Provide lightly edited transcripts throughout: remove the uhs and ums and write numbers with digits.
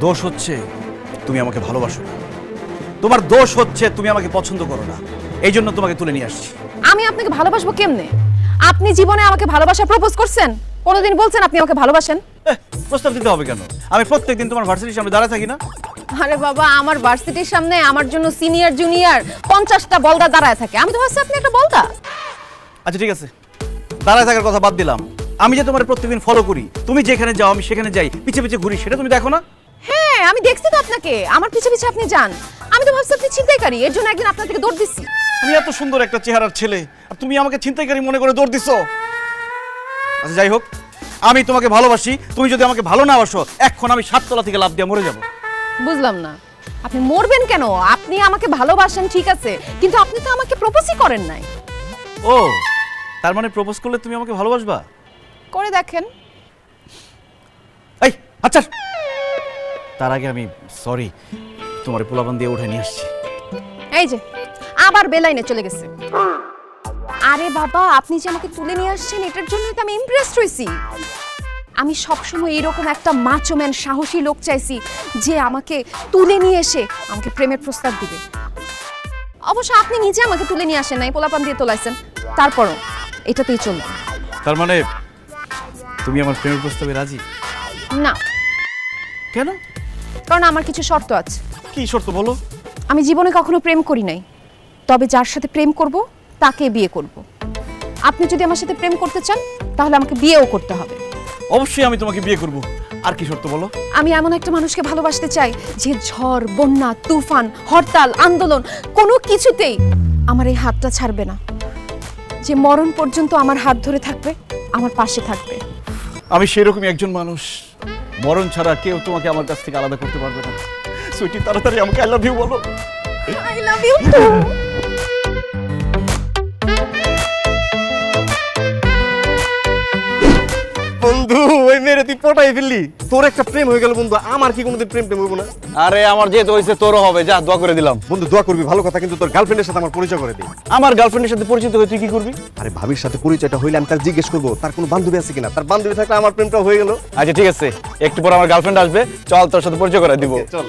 দোষ হচ্ছে তুমি আমাকে ভালোবাসো না, তোমার দোষ হচ্ছে তুমি আমাকে পছন্দ করো না, এই জন্য তোমাকে তুলে নিয়ে আসছি। আমি আপনাকে ভালোবাসবো কেমনে? আপনি জীবনে আমাকে ভালোবাসা প্রপোজ করছেন? কোনোদিন বলছেন আপনি আমাকে ভালোবাসেন? প্রস্তাব দিতে হবে কেন? আমি প্রত্যেকদিন তোমার ভার্সিটির সামনে দাঁড়ায় থাকি না? আরে বাবা, আমার ভার্সিটির সামনে আমার জন্য সিনিয়র জুনিয়র 50টা বলদা দাঁড়ায় থাকে, আমি তো ভাবছি আপনি একটা বলদা। আচ্ছা ঠিক আছে, দাঁড়ায় থাকার কথা বাদ দিলাম, আমি যে তোমার প্রত্যেকদিন ফলো করি, তুমি যেখানে যাও আমি সেখানে যাই, পিছে পিছে ঘুরি, সেটা তুমি দেখো না? হ্যাঁ, আমি দেখছি তো আপনাকে, আমার পিছে পিছে আপনি যান। আমি তো ভাবছি আপনি ছিনতাইকারী, এর জন্য একদিন আপনার থেকে দৌড় দিচ্ছি। আমি এত সুন্দর একটা চেহারার ছেলে আর তুমি আমাকে ছিনতাইকারী মনে করে দৌড় দিছো। আচ্ছা যাই হোক, আমি তোমাকে ভালোবাসি, তুমি যদি আমাকে ভালো না বাসো এখন আমি 7 তলা থেকে লাফ দিয়ে মরে যাব। বুঝলাম না, আপনি মরবেন কেন? আপনি আমাকে ভালোবাসেন ঠিক আছে, কিন্তু আপনি তো আমাকে প্রপোজই করেন নাই। ও, তার মানে প্রপোজ করলে তুমি আমাকে ভালোবাসবা? করে দেখেন। এই আচ্ছা, তার আগে আমি সরি, তোমার পোলাপান দিয়ে উঠে নিয়ে আসছি। এই যে আবার বেলাইনে চলে গেছে। আরে বাবা, আপনি যে আমাকে তুলে নিয়ে আসছেন এটার জন্যই তো আমি ইমপ্রেসড হইছি। আমি সবসময় এরকম একটা মাচোম্যান সাহসী লোক চাইছি যে আমাকে তুলে নিয়ে এসে আমাকে প্রেমের প্রস্তাব দিবে। অবশ্য আপনি নিজে আমাকে তুলে নিয়ে আসেন নাই, পোলাপান দিয়ে তোলাইছেন, তারপরও এটাতেই চলবে। তার মানে তুমি আমার প্রেমের প্রস্তাবে রাজি? না। কেন? কারণ আমার কিছু শর্ত আছে। কি শর্ত বলো? আমি জীবনে কখনো প্রেম করি নাই, তবে যার সাথে প্রেম করব তাকে বিয়ে করব। আপনি যদি আমার সাথে প্রেম করতে চান তাহলে আমাকে বিয়েও করতে হবে। অবশ্যই আমি তোমাকে বিয়ে করব। আর কি শর্ত বলো? আমি এমন একটা মানুষকে ভালোবাসতে চাই যে ঝড়, বন্যা, তুফান, হরতাল, আন্দোলন কোনো কিছুতেই আমার এই হাতটা ছাড়বে না, যে মরণ পর্যন্ত আমার হাত ধরে থাকবে, আমার পাশে থাকবে। আমি সেরকমই একজন মানুষ, মরণ ছাড়া কেউ তোমাকে আমার কাছ থেকে আলাদা করতে পারবে না। সুইটি, তাড়াতাড়ি আমাকে আই লাভ ইউ বলো। I love you too. বন্ধু, ওই মেরে তুই পটাই ফেললি, তোর একটা প্রেম হয়ে গেল বন্ধু, আমার কি কোনোদিন প্রেম হইব না? আরে আমার যেহেতু হয়েছে তোরও হবে, যা দোয়া করে দিলাম। বন্ধু দোয়া করবি, ভালো কথা, কিন্তু তোর গার্লফ্রেন্ডের সাথে আমার পরিচয় করে দে। আমার গার্লফ্রেন্ডের সাথে পরিচিত হয়ে তুই কি করবি? আরে ভাবির সাথে পরিচয়টা হইলে আমি তার জিজ্ঞেস করবো তার কোনো বান্ধবী আছে কিনা, তার বান্ধবী থাকলে আমার প্রেমটা হয়ে গেল। আচ্ছা ঠিক আছে, একটু পর আমার গার্লফ্রেন্ড আসবে, চল তোর সাথে পরিচয় করে দিব। চল।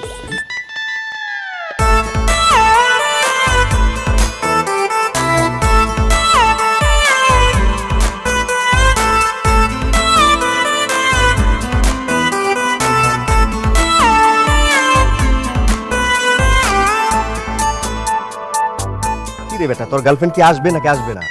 কি রে বেটা, তোর গার্লফ্রেন্ড কি আসবে নাকি আসবে না?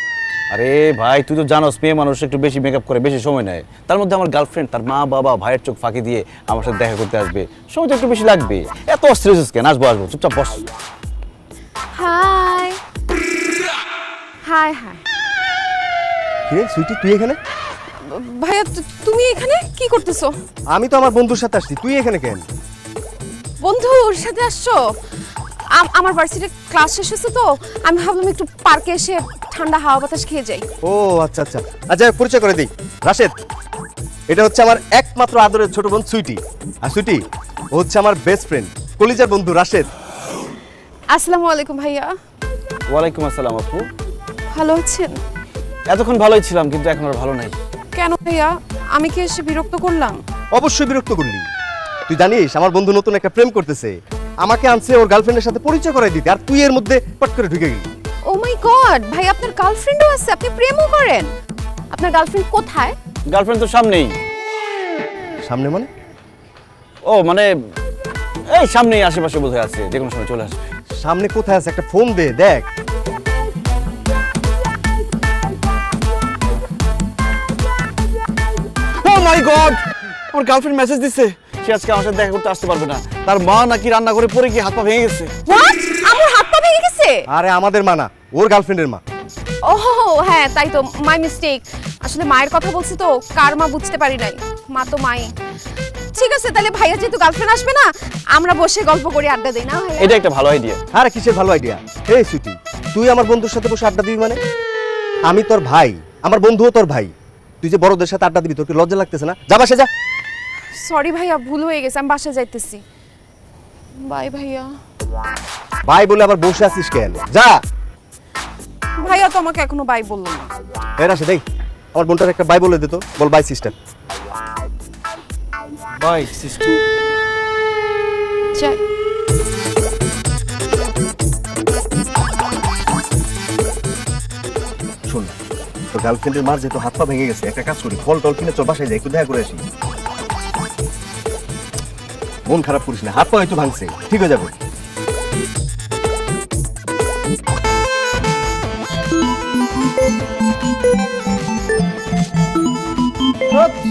আরে ভাই, তুই তো জানোস মেয়ে মানুষ একটু বেশি মেকআপ করে, বেশি সময় নেয়। তার মধ্যে আমার গার্লফ্রেন্ড তার মা বাবা ভাইয়ের চোখ ফাঁকি দিয়ে আমার সাথে দেখা করতে আসবে, সময় তো একটু বেশি লাগবে। এত অস্ট্রেস কেন? আসবো আসবো, চুপচাপ বস। High high high. কি রে সুইটি, তুই এখানে? ভাইয়া, তুমি এখানে কি করতেছো? আমি তো আমার বন্ধুর সাথে আসছি, তুই এখানে কেন? বন্ধুর সাথে আসছো? আমার ভার্সিটির ক্লাস শেষ হয়েছে তো আমি ভাবলাম একটু পার্কে এসে ঠান্ডা হাওয়া বাতাস খেয়ে যাই। ও আচ্ছা আচ্ছা আচ্ছা, পরিচয় করে দিই, রাশেদ। এটা হচ্ছে আমার একমাত্র আদরের ছোট বোন সুইটি। আর সুইটি, ও হচ্ছে আমার বেস্ট ফ্রেন্ড, কলিজার বন্ধু রাশেদ। আসসালামু আলাইকুম ভাইয়া। ওয়ালাইকুম আসসালাম আপু। ভালো আছেন? এতক্ষণ ভালোই ছিলাম, কিন্তু এখন আর ভালো নাই। কেন ভাইয়া, আমি কি এসে বিরক্ত করলাম? অবশ্যই বিরক্ত করলি। তুই জানিস আমার বন্ধু নতুন একটা প্রেম করতেছে, আমাকে আনছে ওর গার্লফ্রেন্ডের সাথে পরিচয় করাই দিতে, আর তুই এর মধ্যে পট করে ঢুকে গেলি। ও মাই গড, ভাই আপনার গার্লফ্রেন্ডও আছে, আপনি প্রেমও করেন? আপনার গার্লফ্রেন্ড কোথায়? গার্লফ্রেন্ড তো সামনেই। সামনে মানে? ও মানে এই সামনেই, আশেপাশে বোধহয় আছে, যে কোনো সময় চলে আসবে। সামনে কোথায় আছে? একটা ফোন দে, দেখ। ও মাই গড, আমার গার্লফ্রেন্ড মেসেজ দিছে সে আজকে আমার সাথে দেখা করতে আসতে পারবে না। তার মা নাকি রান্না করে পড়ে গিয়ে হাত পা ভেঙে গেছে। হোয়াট? আমার হাত পা ভেঙে গেছে? আরে আমাদের মা না, ওর গার্লফ্রেন্ডের মা। ওহ হ্যাঁ, তাই তো, মাই মিস্টেক। আসলে মায়ের কথা বলছি তো, কার মা বুঝতে পারি নাই, মা তো মাই। ঠিক আছে, তাহলে ভাইয়া যেহেতু গার্লফ্রেন্ড আসবে না, আমরা বসে গল্প করে আড্ডা দেই না ভাইয়া? এটা একটা ভালো আইডিয়া। আরে কিসের ভালো আইডিয়া? এই সুইটি, তুই আমার বন্ধুর সাথে বসে আড্ডা দিবি মানে? আমি তোর ভাই, আমার বন্ধুও তোর ভাই, তুই যে বড়দের সাথে আড্ডা দিবি, তোর কি লজ্জা লাগতেছে না? যা বাসে যা। সরি ভাইয়া, ভুল হয়ে গেছে, আমি বাসায় যাইতেছি। বাই ভাইয়া। ভাই বলে আবার বসে আছিস কেন? যা। ভাইয়া তো আমাকে এখনো বাই বললো না। এর আসে দেখ, আমার বোনটার একটা বাই বলে দিত, বল বাই সিস্টার। Bye sister. যাই। শোন, তোর গার্লফ্রেন্ডের মার যেহেতু হাত পা ভেঙে গেছে, একটা কাজ করি, ফল টল কিনে চল বাসায় যাই, একটু দেখা করে আসি। মন খারাপ করিস না, হাত পা হয়তো ভাঙছে, ঠিক হয়ে যাবে।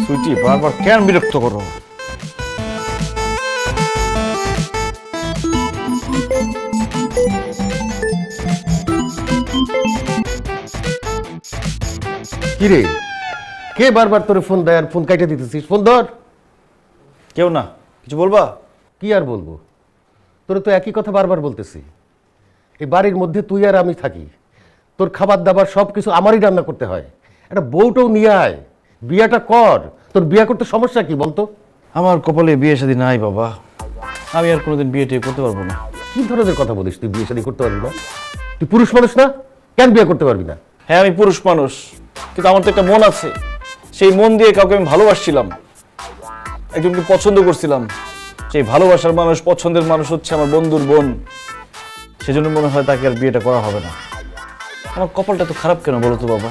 সুইটি বারবার কেন বিরক্ত করো? কি রে, কে বারবার তোর ফোন দেয় আর ফোন কাটে দিতেছিস? ফোন ধর। কেউ না, কিছু বলবা? কি আর বলবো, তোর তো একই কথা বারবার বলতেছি। এই বাড়ির মধ্যে তুই আর আমি থাকি, তোর খাবার দাবার সব কিছু আমারই রান্না করতে হয়। একটা বউটাও নিয়ে আয়, বিয়েটা কর। তোর বিয়ে করতে সমস্যা কি বলতো? আমার কপালে বিয়ে শাদী নাই বাবা, আমি আর কোনোদিন বিয়ে টিয়ে করতে পারবো না। কি ধরনের কথা বলিস? তুই বিয়ে শাদী করতে পারবি না? তুই পুরুষ মানুষ না? কেন বিয়ে করতে পারবি না? হ্যাঁ আমি পুরুষ মানুষ, কিন্তু আমার তো একটা মন আছে। সেই মন দিয়ে কাউকে আমি ভালোবাসছিলাম, একজনকে পছন্দ করছিলাম। সেই ভালোবাসার মানুষ, পছন্দের মানুষ হচ্ছে আমার বন্ধুর বোন। সেজন্য মনে হয় তাকে আর বিয়েটা করা হবে না। আমার কপালটা তো খারাপ কেন বলো তো বাবা?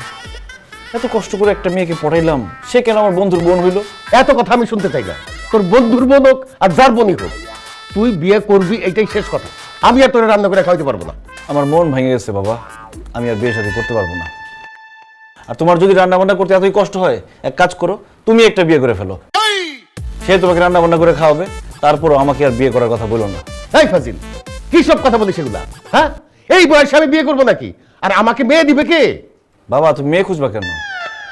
এত কষ্ট করে একটা মেয়েকে পড়াইলাম, সে কেন আমার বন্ধুর বোন হইলো? এত কথা আমি শুনতে চাই না। তোর বন্ধুর বোন হোক আর যার বোনই হোক, তুই বিয়ে করবি, এইটাই শেষ কথা। আমি আর তোরে রান্না করে খাওয়াইতে পারবো না। আমার মন ভেঙে গেছে বাবা, আমি আর বিয়ে শাদী করতে পারবো না। আর তোমার যদি রান্না বান্না করতে এতই কষ্ট হয়, এক কাজ করো, তুমি একটা বিয়ে করে ফেলো। সে তোমাকে রান্না বান্না করে খাওয়াবে, তারপরও আমাকে আর বিয়ে করার কথা বলো না। এই ফাজিল, কি সব কথা বলিস এগুলা? হ্যাঁ, এই বয়সে আমি বিয়ে করবো নাকি? আর আমাকে মেয়ে দিবে কে? বাবা তুমি মেয়ে খুঁজবা কেন?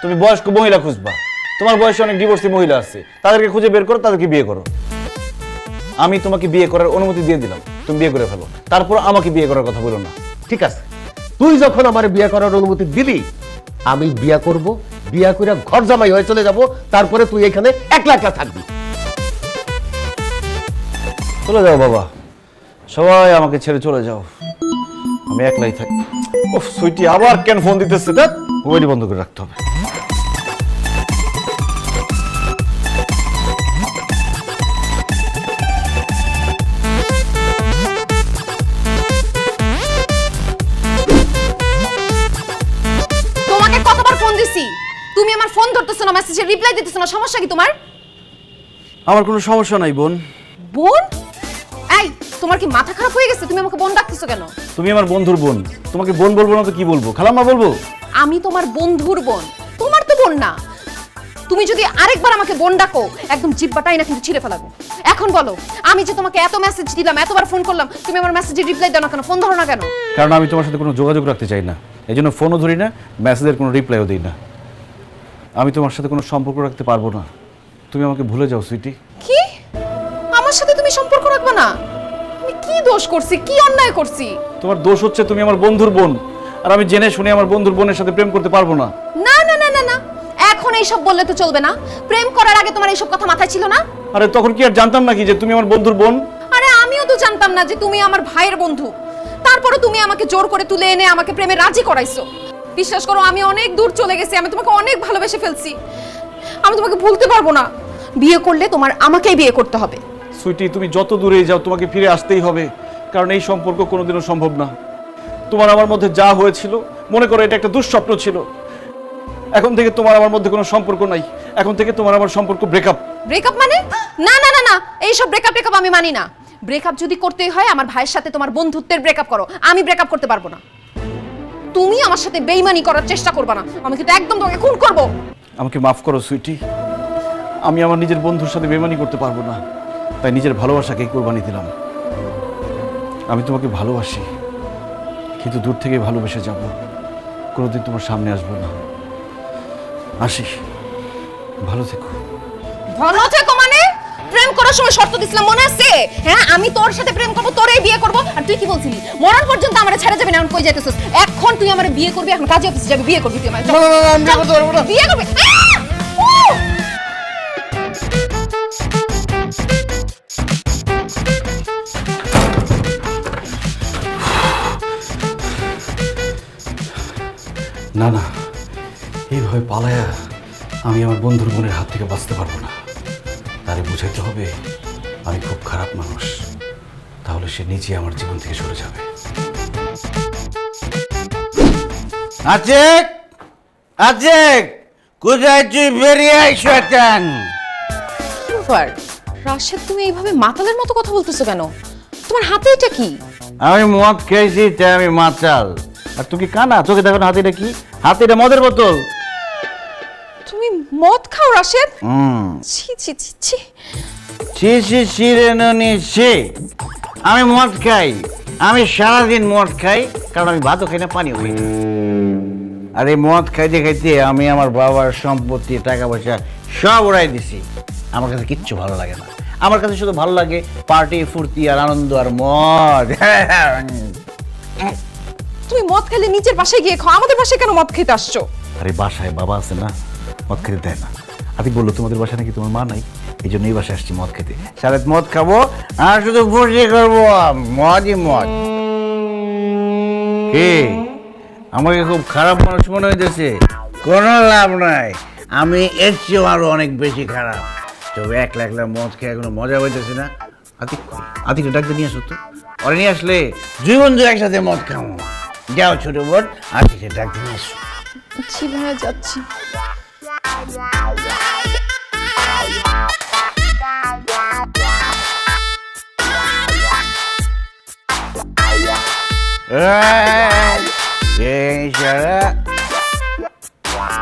তুমি বয়স্ক মহিলা খুঁজবা। তোমার বয়সে অনেক ডিভোর্সি মহিলা আছে, তাদেরকে খুঁজে বের করো, তাদেরকে বিয়ে করো। আমি তোমাকে বিয়ে করার অনুমতি দিয়ে দিলাম, তুমি বিয়ে করে ফেলো, তারপর আমাকে বিয়ে করার কথা বলো না। ঠিক আছে, তুই যখন আমার বিয়ে করার অনুমতি দিলি, আমি বিয়ে করব, বিয়ে করে ঘর জামাই হয়ে চলে যাব, তারপরে তুই এখানে একলা একলা থাকবি। চলে যাও বাবা, সবাই আমাকে ছেড়ে চলে যাও, আমি একলাই থাকি। ওহ সুইটি আবার কেন ফোন দিতেছে? দেখ মোবাইলই বন্ধ করে রাখতে হবে। তোমাকে কতবার ফোন দিছি, তুমি আমার ফোন ধরতেছো না, মেসেজে রিপ্লাই দিতেছো না, সমস্যা কি তোমার? আমার কোনো সমস্যা নাই বোন। বোন? এই তোমার কি মাথা খারাপ হয়ে গেছে? তুমি আমাকে বোন ডাকতেছো কেন? তুমি আমার বন্ধুর বোন, তোমাকে বোন বলবো না তো কি বলবো? খালাম্মা বলবো? আমি তোমার বন্ধুর বোন, তোমার তো বোন না। তুমি যদি আরেকবার আমাকে বোন ডাকো, একদম জিব্বাটাই না কিন্তু ছিঁড়ে ফেলাবো। এখন বলো, আমি যে তোমাকে এত মেসেজ দিলাম, এতবার ফোন করলাম, তুমি আমার মেসেজে রিপ্লাই দাও না কেন? ফোন ধরো না কেন? কারণ আমি তোমার সাথে কোনো যোগাযোগ রাখতে চাই না, এই জন্য ফোনও ধরি না, মেসেজের কোনো রিপ্লাইও দিই না। আমি তোমার সাথে কোনো সম্পর্ক রাখতে পারবো না, তুমি আমাকে ভুলে যাও সুইটি। কি? আমার সাথে তুমি সম্পর্ক রাখবে না? আমি কি দোষ করছি, কি অন্যায় করছি? তোমার দোষ হচ্ছে তুমি আমার বন্ধুর বোন, আর আমি জেনে শুনে আমার বন্ধুর বোনের সাথে প্রেম করতে পারবো না। না না না না না, এখন এইসব বললে তো চলবে না। প্রেম করার আগে তোমার এইসব কথা মাথায় ছিল না? আরে তখন কি আর জানতাম নাকি যে তুমি আমার বন্ধুর বোন? আরে আমিও তো জানতাম না যে তুমি আমার ভাইয়ের বন্ধু। তারপরে তুমি আমাকে জোর করে তুলে এনে আমাকে প্রেমে রাজি করাইছো। বিশ্বাস করো, আমি অনেক দূর চলে গেছি, আমি তোমাকে অনেক ভালোবেসে ফেলছি। আমি তোমাকে ভুলতে পারবো না। বিয়ে করলে তোমার আমাকেই বিয়ে করতে হবে। সুইটি তুমি যত দূরে যাও তোমাকে ফিরে আসতেই হবে, কারণ এই সম্পর্ক কোনোদিনও সম্ভব না। তোমার আমার মধ্যে যা হয়েছিল মনে করো এটা একটা দুঃস্বপ্ন ছিল। এখন থেকে তোমার আমার মধ্যে কোনো সম্পর্ক নাই, এখন থেকে তোমার আমার সম্পর্ক ব্রেকআপ। ব্রেকআপ মানে? না না না না, এইসব ব্রেকআপ আমি মানি না। ব্রেকআপ যদি করতেই হয় আমার ভাইয়ের সাথে তোমার বন্ধুত্বের ব্রেকআপ করো, আমি ব্রেকআপ করতে পারবো না। তুমি আমার সাথে বেইমানি করার চেষ্টা করবে না, আমি কিন্তু একদম তোমাকে খুন করব। আমাকে মাফ করো সুইটি, আমি আমার নিজের বন্ধুর সাথে বেইমানি করতে পারবো না, তাই নিজের ভালোবাসাকে কোরবানি দিলাম। আমি তোমাকে ভালোবাসি, কিন্তু দূর থেকে ভালোবেসে যাব, কোনোদিন তোমার সামনে আসবো না। আসি, ভালো থেকো। ভালো থেকো মানে? প্রেম করার সময় শর্ত দিছিলাম মনে আছে? হ্যাঁ, আমি তোর সাথে প্রেম করব, তোরেই বিয়ে করব। আর তুই কি বলছিলি? মরণ পর্যন্ত আমারে ছেড়ে যাবি না। এখন কই যাইতেছস? এখন তুই আমারে বিয়ে করবি, এখন কাজে অফিসে যাবি, বিয়ে করবি তুই আমারে। না না না, আমি বিয়ে করতে পারবো না। বিয়ে করবি? না না, এইভাবে পালায়া আমি আমার বন্ধুর বোনের হাত থেকে বাঁচতে পারবো না। তারে বুঝাইতে হবে আমি খুব খারাপ মানুষ। তাহলে সে নিজে আমার জীবন থেকে সরে যাবে। আজেক আজেক কোথায় তুই বেরিয়ে আয় শয়তান? ব্যাপার রাশেদ, তুমি এইভাবে মাতালের মতো কথা বলতেছো কেন? তোমার হাতে এটা কি? আমি মদ খেয়েছি তাই আমি মাতাল। আর তুই কি কানা? চোখে দেখো না হাতিটা কি? হাতিটা মদের বোতল। তুমি মদ খাও রাশেদ? ছি ছি ছি ছি। ছি ছি ছি রে ননি ছি। আমি মদ খাই, আমি সারাদিন মদ খাই, কারণ আমি ভাতও খাই না, পানিও খাই না। আর এই মদ খাইতে খাইতে আমি আমার বাবার সম্পত্তি, টাকা পয়সা সব উড়াই দিছি। আমার কাছে কিচ্ছু ভালো লাগে না। আমার কাছে শুধু ভালো লাগে পার্টি, ফুর্তি আর আনন্দ আর মদ। তুমি মদ খেলে নিচের বাসায় গিয়ে খাও, আমাদের বাসায় কেন মদ খেতে আসছো? আরে বাসায় বাবা আছে না, মদ খেতে দেয় না। আদি বললো তোমাদের বাসায় নাকি তোমার মা নাই, এই জন্য এই বাসায় আসছি মদ খেতে। সারাত মদ খাবো আর শুধু ফুর্তি করবো, মদই মদ। কে আমাকে খুব খারাপ মানুষ মনে হইতেছে? কোনো লাভ নাই, আমি এর চেয়েও আরো অনেক বেশি খারাপ। তবে একলা একলা মদ খেয়ে এখনো মজা হইতেছে না। আতিকে ডাকতে নিয়ে আসো তো, ওরা নিয়ে আসলে দুই বন্ধু একসাথে মদ খাবো। যাও ছোট বোন, আতিকে ডাকতে নিয়ে আসো। জি ভাইয়া, যাচ্ছি।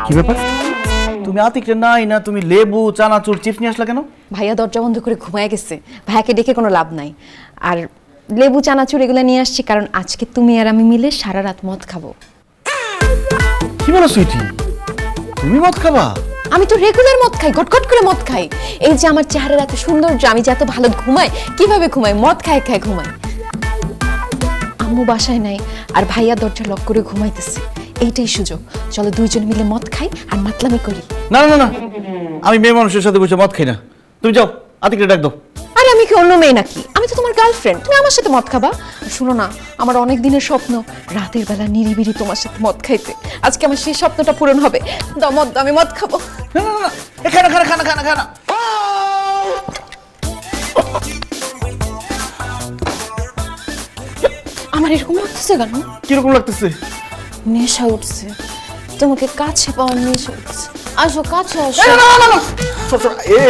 কি ব্যাপার? তুমি আতিকটা নাই না, তুমি লেবু, চানাচুর, চিপস নিয়ে আসলা কেন? ভাইয়া দরজা বন্ধ করে ঘুমায় গেছে, ভাইয়াকে ডেকে কোনো লাভ নাই। আর লেবু চানাচুর এগুলো নিয়ে আসছি কারণ আজকে তুমি আর আমি মিলে সারা রাত মদ খাবো। কি বলো সুইটি, তুমি মদ খাবা? আমি তো রেগুলার মদ খাই, গটগট করে মদ খাই। এই যে আমার চেহারার এত সৌন্দর্য, আমি যে এত ভালো ঘুমাই, কিভাবে ঘুমাই? মদ খাই খাই ঘুমাই। আম্মু বাসায় নাই আর ভাইয়া দরজা লক করে ঘুমাইতেছে, এইটাই সুযোগ। চলো দুইজন মিলে মদ খাই আর মাতলামি করি। না না না, আমি মেয়ে মানুষের সাথে বসে মদ খাই না। তুমি যাও, আতিকটা ডাক দাও। আরে আমি কি অন্য মেয়ে নাকি? আমি তো তোমার গার্লফ্রেন্ড, তুমি আমার সাথে মদ খাবা? আর শোনো না, আমার অনেক দিনের স্বপ্ন রাতের বেলা নিরিবিরি তোমার সাথে মদ খাইতে। আজকে আমার সেই স্বপ্নটা পূরণ হবে। দাও মদ, আমি মদ খাবো। না না না, খানা খানা খানা খানা খানা। আমার এরকম লাগতেছে কেন? কিরকম লাগতেছে? নেশা উঠছে, তোমাকে কাছে পাওয়ার নেশা উঠছে। আসো কাছে আসো।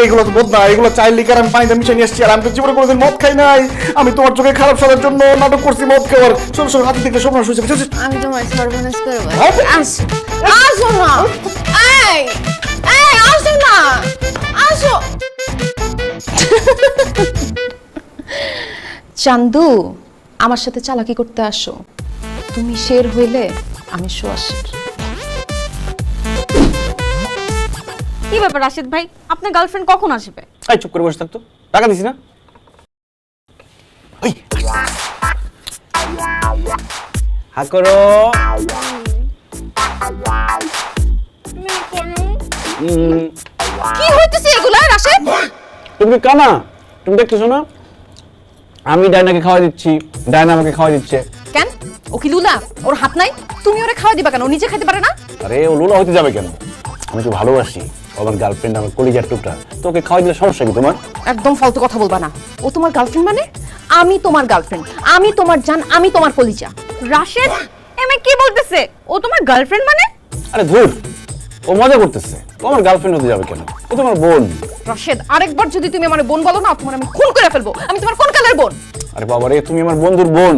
এইগুলো তো মদ না, এগুলো চাইল্ড লিকার। আমি পানিতে মিশিয়ে নিয়ে আসছি, আর আমি তো জীবনে কোনোদিন মদ খাই নাই। আমি তোমার চোখে খারাপ সাজার জন্য নাটক করছি মদ খাওয়ার। শোনো শোনো, হাতি থেকে সর্বনাশ হয়েছে। আমি তোমার সর্বনাশ করবো। আসো আসো না, এই এই আসো না, আসো। চান্দু, আমার সাথে চালাকি করতে আসো। তুমি শের হইলে আমি সোয়াশের। কি ব্যাপার রাশিদ ভাই, আপনার গার্লফ্রেন্ড কখন আসবে? এই চুপ করে বসে থাকতো, টাকা দিছি না? ওই হা করো। কি হইতেছে এগুলা রাশেদ? তুমি কানা, তুমি দেখতেছো না আমি ডায়নাকে খাওয়া দিচ্ছি, ডায়না আমাকে খাওয়া দিচ্ছে। কেন? ও কি লুলা? ওর হাত নাই? তুমি ওরে খাওয়া দিবা কেন? ও নিজে খাইতে পারে না? আরে ও লুলা হইতে যাবে কেন? আমি তো ভালোবাসি, ও আমার গার্লফ্রেন্ড, আমার কলিজার টুকরা। তোকে খাওয়া দিলে সমস্যা কি তোমার? একদম ফালতু কথা বলবা না। ও তোমার গার্লফ্রেন্ড মানে? আমি তোমার গার্লফ্রেন্ড, আমি তোমার জান, আমি তোমার কলিজা। রাশেদ এমএ কি বলতেছে? ও তোমার গার্লফ্রেন্ড মানে? আরে ধুর, ও মজা করতেছে। ও আমার গার্লফ্রেন্ড হতে যাবে কেন? ও তোমার বোন। রাশেদ, আরেকবার যদি তুমি আমার বোন বলো না, তোমার আমি খুন করে ফেলবো। আমি তোমার কোন কালের বোন? আরে বাবা রে, তুমি আমার বন্ধুর বোন,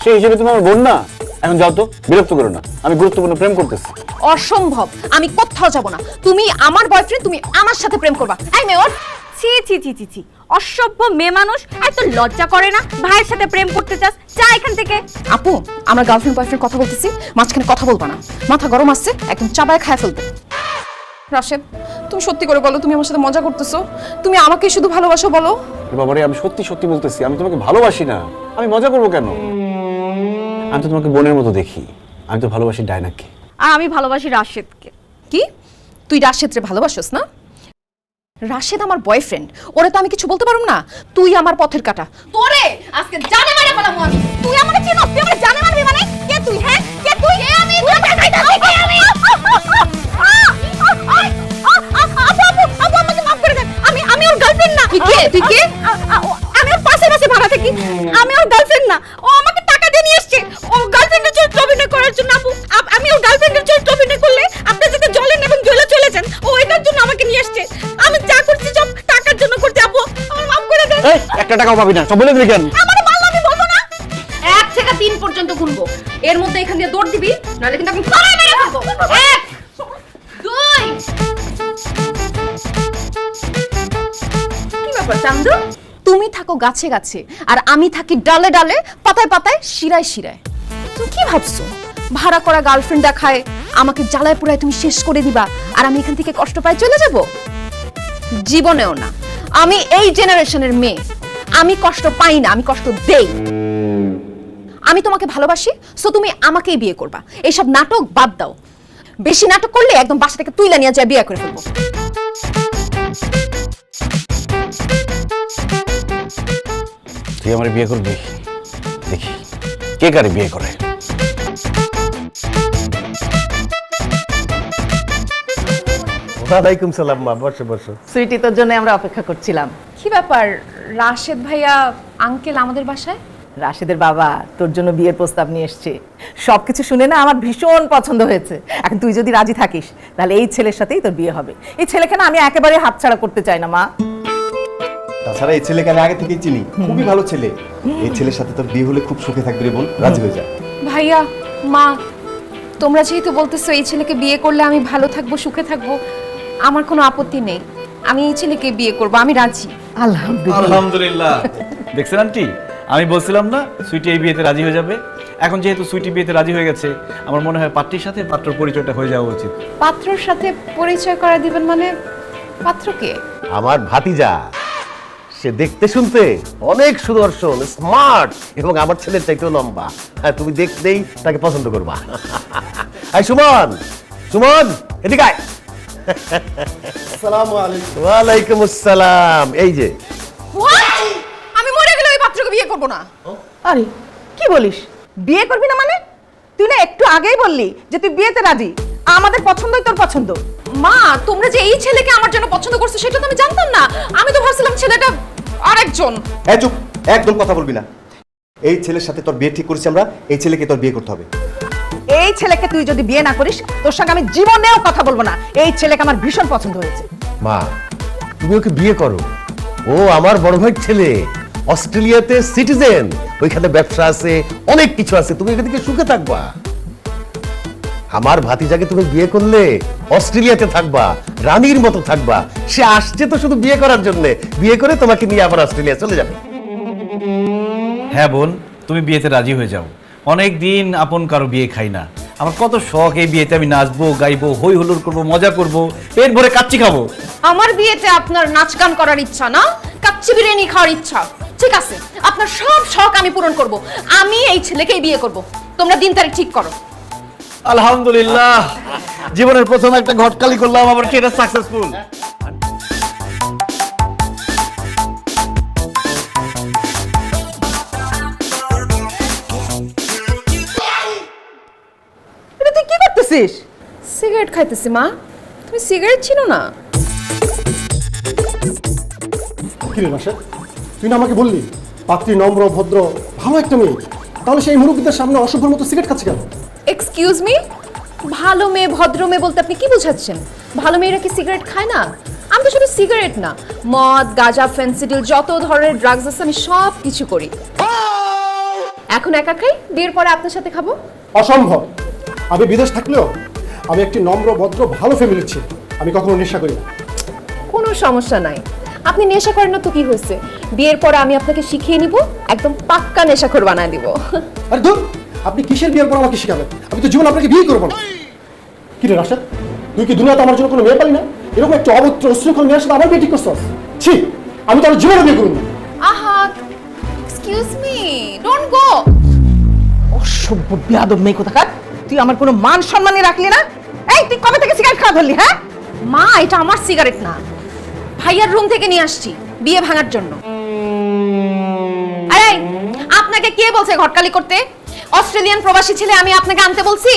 সেই হিসেবে তুমি আমার বোন না। এখন যাও তো, বিরক্ত করো না, আমি গুরুত্বপূর্ণ প্রেম করতেছি। অসম্ভব, আমি কোথাও যাব না। তুমি আমার বয়ফ্রেন্ড, তুমি আমার সাথে প্রেম করবা। এই মেয়ে ওঠ। ছি ছি ছি ছি ছি, অসভ্য মেয়ে মানুষ, এত লজ্জা করে না? ভাইয়ের সাথে প্রেম করতে চাস? যা এখান থেকে। আপু, আমরা গার্লফ্রেন্ড বয়ফ্রেন্ড কথা বলতেছি, মাঝখানে কথা বলবা না। মাথা গরম আসছে, একদম চাবায় খায় ফেলবো। রাশেদ, তুমি সত্যি করে বলো, তুমি আমার সাথে মজা করতেছো? তুমি আমাকে শুধু ভালোবাসো বলো? আরে বাবা রে, আমি সত্যি সত্যি বলতেছি, আমি তোমাকে ভালোবাসি না। আমি মজা করবো কেন? আমি তো তোমাকে বোনের মতো দেখি। আমি তো ভালোবাসি ডায়নাকে। আর আমি ভালোবাসি রাশেদকে। কি? তুই রাশেদরে ভালোবাসোস না? রাশেদ আমার বয়ফ্রেন্ড, ওরে তো আমি কিছু বলতে পারবো না। তুই আমার পথের কাটা, তোরে আজকে জানে মারে ফেলামু আমি। তুই আমাকে চিনো? তুই আমাকে জানে মারবি মানে? কে তুই? হ্যাঁ, কে তুই? কে আমি? তুই আমাকে যাইতাছি কে আমি? আপু আমাকে মাফ করে দেন। আমি ওর গার্লফ্রেন্ড না। তুই কে? তুই কে? আমি ওর পাশে পাশে ভাড়া থাকি। আমি ওর গার্লফ্রেন্ড না, ও আমাকে টাকা দিয়ে নিয়ে এসেছে ও গার্লফ্রেন্ডের চরিত্র অভিনয় করার জন্য। আপু আমি ওর গার্লফ্রেন্ডের চরিত্র অভিনয় করলে আপনি যাতে জ্বলেন এবং জ্বলে চলে যান, ও এটার জন্য আমাকে নিয়ে এসেছে। আমি যা করছি সব টাকার জন্য করতে। আপু আমার মাফ করে দেন। এই একটা টাকাও পাবি না, সব বলে দিবি কেন? আমার মাল আমি বলবো না। 1 থেকে 3 পর্যন্ত গুনবো, এর মধ্যে এখান দিয়ে দৌড় দিবি, নাহলে কিন্তু আমি পাড়ায় মেরে ফেলবো। 1 2 কি ব্যাপার চান্দু? তুমি থাকো গাছে গাছে আর আমি থাকি ডালে ডালে, পাতায় পাতায়, শিরায় শিরায়। তুমি কি ভাবছো ভাড়া করা গার্লফ্রেন্ড দেখায় আমাকে জ্বালায় পোড়ায় তুমি শেষ করে দিবা আর আমি এখান থেকে কষ্ট পাই চলে যাব? জীবনেও না। আমি এই জেনারেশনের মেয়ে, আমি কষ্ট পাই না, আমি কষ্ট দেই। আমি তোমাকে ভালোবাসি, সো তুমি আমাকেই বিয়ে করবা। এইসব নাটক বাদ দাও, বেশি নাটক করলে একদম বাসা থেকে তুইলা নিয়ে যায় বিয়ে করে ফেলবো। তুই আমার বিয়ে করবি? দেখি কে কারে বিয়ে করে। ওয়ালাইকুম সালাম মা, বসো বসো। সুইটি তোর জন্য আমরা অপেক্ষা করছিলাম। কি ব্যাপার রাশেদ ভাইয়া আঙ্কেল আমাদের বাসায়? রাশেদের বাবা তোর জন্য বিয়ের প্রস্তাব নিয়ে এসেছে। সবকিছু শুনে না আমার ভীষণ পছন্দ হয়েছে। এখন তুই যদি রাজি থাকিস তাহলে এই ছেলের সাথেই তোর বিয়ে হবে। এই ছেলেকে না আমি একেবারে হাতছাড়া করতে চাই না মা। তাছাড়া এই ছেলেকে আমি আগে থেকেই চিনি, খুবই ভালো ছেলে। এই ছেলের সাথে তোর বিয়ে হলে খুব সুখে থাকবি রে বোন, রাজি হয়ে যা। ভাইয়া মা, তোমরা যেহেতু বলতেছো এই ছেলেকে বিয়ে করলে আমি ভালো থাকবো, সুখে থাকবো, আমার কোনো আপত্তি নেই। আমি এই ছেলেকে বিয়ে করব, আমি রাজি। আলহামদুলিল্লাহ। আলহামদুলিল্লাহ। দেখছেন আন্টি, আমি বলছিলাম না সুইটি এই বিয়েতে রাজি হয়ে যাবে। এখন যেহেতু সুইটি বিয়েতে রাজি হয়ে গেছে, আমার মনে হয় পাত্রীর সাথে পাত্রর পরিচয়টা হয়ে যাওয়া উচিত। পাত্রর সাথে পরিচয় করা দিবেন মানে? পাত্রকে? আমার ভাতিজা, সে দেখতে শুনতে অনেক সুদর্শন, স্মার্ট এবং আমার ছেলের চাইতেও লম্বা। হ্যাঁ, তুমি দেখতেই তাকে পছন্দ করবা। আই সুমন, সুমন এদিকে আয়। আসসালামু আলাইকুম। ওয়ালাইকুম আসসালাম। এই যে What? আমি মরে গেলে ওই পাত্রকে বিয়ে করব না। আরে কি বলিস, বিয়ে করবি না মানে? তুই না একটু আগেই বললি যে তুই বিয়েতে রাজি। আমাদের পছন্দই তোর পছন্দ। মা, তোমরা যে এই ছেলেকে আমার জন্য পছন্দ করছো সেটা তো আমি জানতাম না। আমি তো ভাবছিলাম ছেলেটা আরেকজন। এই চুপ, একদম কথা বলবি না। এই ছেলের সাথে তোর বিয়ে ঠিক করেছি আমরা, এই ছেলেকে তোর বিয়ে করতে হবে। এই ছেলেকে তুই যদি বিয়ে না করিস তোর সঙ্গে আমি জীবনেও কথা বলবো না। এই ছেলেকে আমার ভীষণ পছন্দ হয়েছে। মা, তুমি ওকে বিয়ে করো। ও আমার বড় ভাইয়ের ছেলে, অস্ট্রেলিয়াতে সিটিজেন, ওইখানে ব্যবসা আছে, অনেক কিছু আছে। তুমি এখান থেকে সুখে থাকবা। আমার ভাতিজাকে তুমি বিয়ে করলে অস্ট্রেলিয়াতে থাকবা, রানীর মতো থাকবা। সে আসছে তো শুধু বিয়ে করার জন্য, বিয়ে করে তোমাকে নিয়ে আবার অস্ট্রেলিয়া চলে যাবে। হ্যাঁ বোন, তুমি বিয়েতে রাজি হয়ে যাও। অনেক দিন আপন কারো বিয়ে খাই না। আমার কত শখ এই বিয়েতে আমি নাচবো, গাইবো, হই হুল্লোড় করবো, মজা করবো, পেট ভরে কাচ্চি খাবো। আমার বিয়েতে আপনার নাচ গান করার ইচ্ছা না, কাচ্চি বিরিয়ানি খাওয়ার ইচ্ছা। ঠিক আছে, আপনার সব শখ আমি পূরণ করব। আমি এই ছেলেকেই বিয়ে করব। তোমরা দিন তারিখ ঠিক করো। আলহামদুলিল্লাহ, জীবনের প্রথম একটা ঘটকালি করলাম, আবার সেটা সাকসেসফুল। এটা তুই কি করতেছিস? সিগারেট খাইতেছি। মা, তুমি সিগারেট ছিল না? কি রে রাশেদ, তুই না আমাকে বললি পাত্রী নম্র ভদ্র ভালো একটা মেয়ে, তাহলে সেই মুরব্বীদের সামনে অসভ্যের মতো সিগারেট খাচ্ছে কেন? এক্সকিউজ মি, ভালো মেয়ে ভদ্র মেয়ে বলতে আপনি কি বোঝাচ্ছেন? ভালো মেয়েরা কি সিগারেট খায় না? আমি তো শুধু সিগারেট না, মদ, গাঁজা, ফেন্সিডিল, যত ধরনের ড্রাগস আছে আমি সব কিছু করি। এখন একা খাই, বিয়ের পরে আপনার সাথে খাবো? অসম্ভব। আমি বিদেশ থাকলেও আমি একটি নম্র ভদ্র ভালো ফ্যামিলির ছেলে, আমি কখনো নেশা করি না। কোনো সমস্যা নাই, আপনি নেশা করেন না তো কি হয়েছে? বিয়ের পরে আমি আপনাকে শিখিয়ে নিব, একদম পাক্কা নেশাখোর বানায় দিব। আরে ধুর, আপনি কিসের বিয়ের পর আমাকে শিখাবেন? আমি তো জীবন আপনাকে বিয়ে করবো না। কি রে রাশেদ, তুই কি দুনিয়াতে আমার জন্য কোনো মেয়ে পালি না? এরকম একটা অভদ্র উশৃঙ্খল মেয়ের সাথে আমার বিয়ে ঠিক করছস? ছি, আমি তো আর জীবনে বিয়ে করবো না। আহা, এক্সকিউজ মি, ডোন্ট গো। অসভ্য বেয়াদব মেয়ে কোথাকার! তুই আমার কোনো মান সম্মানই রাখলি না। এই তুই কবে থেকে সিগারেট খাওয়া ধরলি? হ্যাঁ মা, এটা আমার সিগারেট না, ভাইয়ার রুম থেকে নিয়ে আসছি বিয়ে ভাঙার জন্য। আরে আপনাকে কে বলছে ঘটকালি করতে? অস্ট্রেলিয়ান প্রবাসী ছেলে আমি আপনাকে আনতে বলছি?